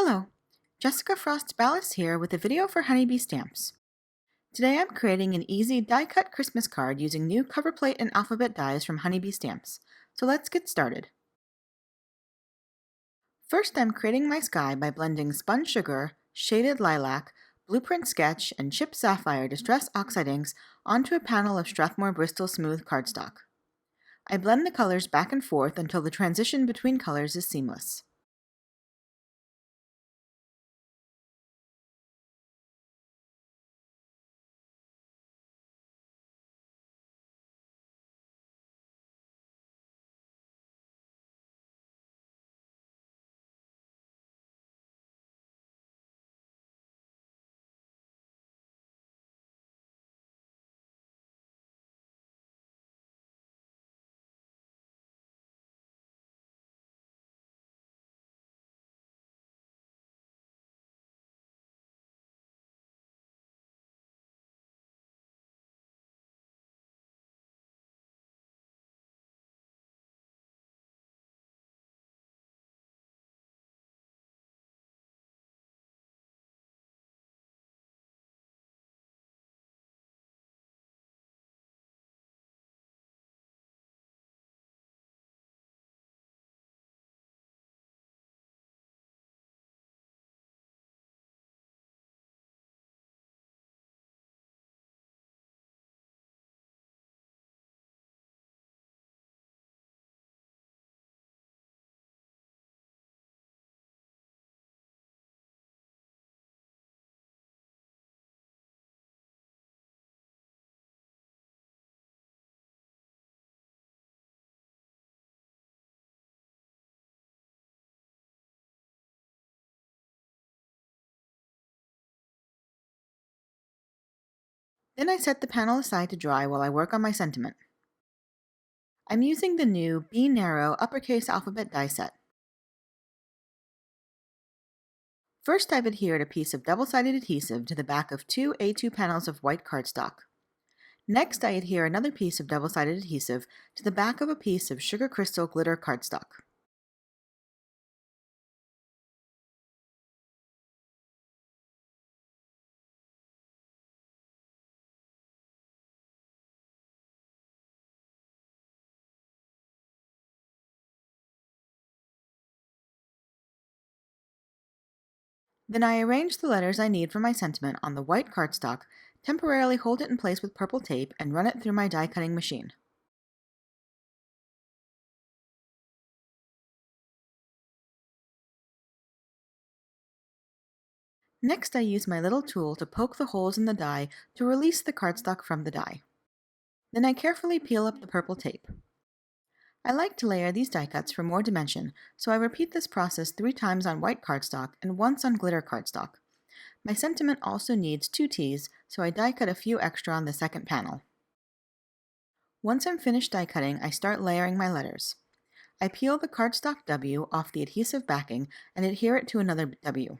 Hello, Jessica Frost-Ballas here with a video for honeybee stamps. Today I'm creating an easy die-cut Christmas card using new cover plate and alphabet dies from Honeybee Stamps. So let's get started. First I'm creating my sky by blending spun sugar, shaded lilac, blueprint sketch, and chipped sapphire distress oxide inks onto a panel of Strathmore Bristol smooth cardstock. I blend the colors back and forth until the transition between colors is seamless. Then I set the panel aside to dry while I work on my sentiment. I'm using the new Be Narrow Uppercase alphabet die set. First I've adhered a piece of double-sided adhesive to the back of two A2 panels of white cardstock. Next I adhere another piece of double-sided adhesive to the back of a piece of sugar crystal glitter cardstock. Then I arrange the letters I need for my sentiment on the white cardstock, temporarily hold it in place with purple tape, and run it through my die cutting machine. Next I use my little tool to poke the holes in the die to release the cardstock from the die. Then I carefully peel up the purple tape. I like to layer these die cuts for more dimension, so I repeat this process 3 times on white cardstock and once on glitter cardstock. My sentiment also needs 2 T's, so I die cut a few extra on the second panel. Once I'm finished die cutting, I start layering my letters. I peel the cardstock W off the adhesive backing and adhere it to another W.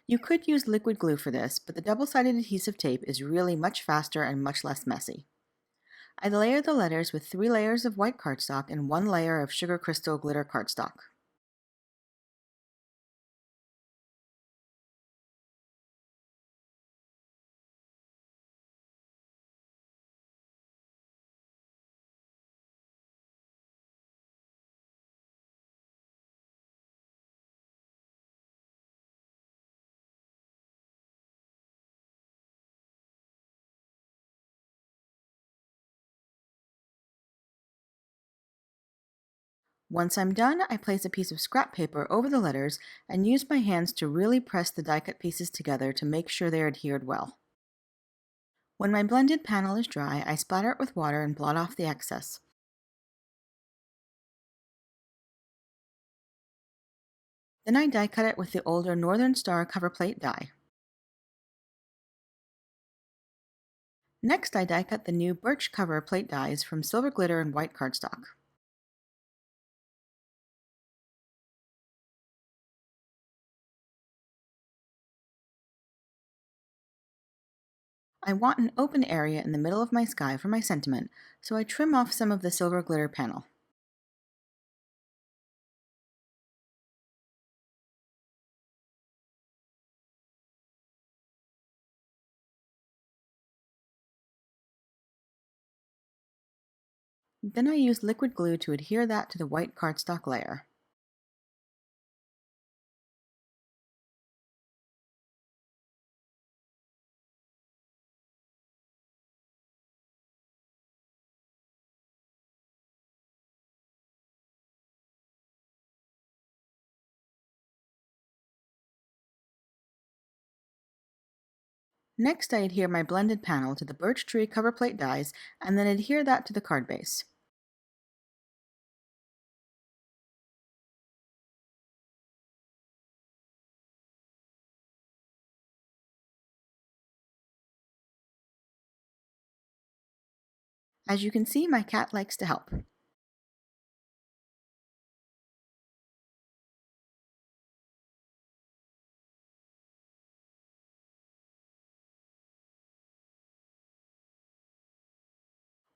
You could use liquid glue for this, but the double-sided adhesive tape is really much faster and much less messy. I layer the letters with 3 layers of white cardstock and 1 layer of sugar crystal glitter cardstock. Once I'm done, I place a piece of scrap paper over the letters and use my hands to really press the die-cut pieces together to make sure they're adhered well. When my blended panel is dry, I splatter it with water and blot off the excess. Then I die cut it with the older Northern Star cover plate die. Next I die cut the new Birch cover plate dies from silver glitter and white cardstock. I want an open area in the middle of my sky for my sentiment, so I trim off some of the silver glitter panel. Then I use liquid glue to adhere that to the white cardstock layer. Next, I adhere my blended panel to the birch tree cover plate dies and then adhere that to the card base. As you can see, my cat likes to help.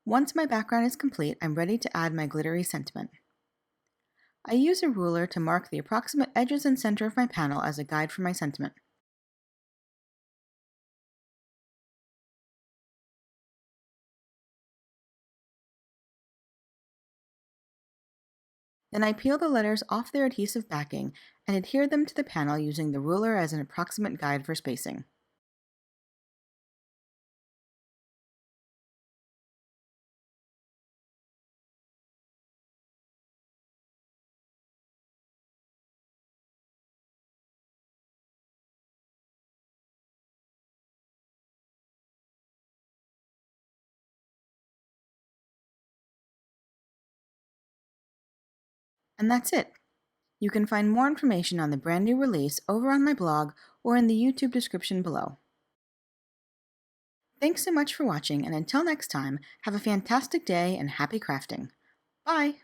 Once my background is complete, I'm ready to add my glittery sentiment. I use a ruler to mark the approximate edges and center of my panel as a guide for my sentiment. Then I peel the letters off their adhesive backing and adhere them to the panel using the ruler as an approximate guide for spacing. And that's it. You can find more information on the brand new release over on my blog or in the YouTube description below. Thanks so much for watching, and until next time, have a fantastic day and happy crafting. Bye!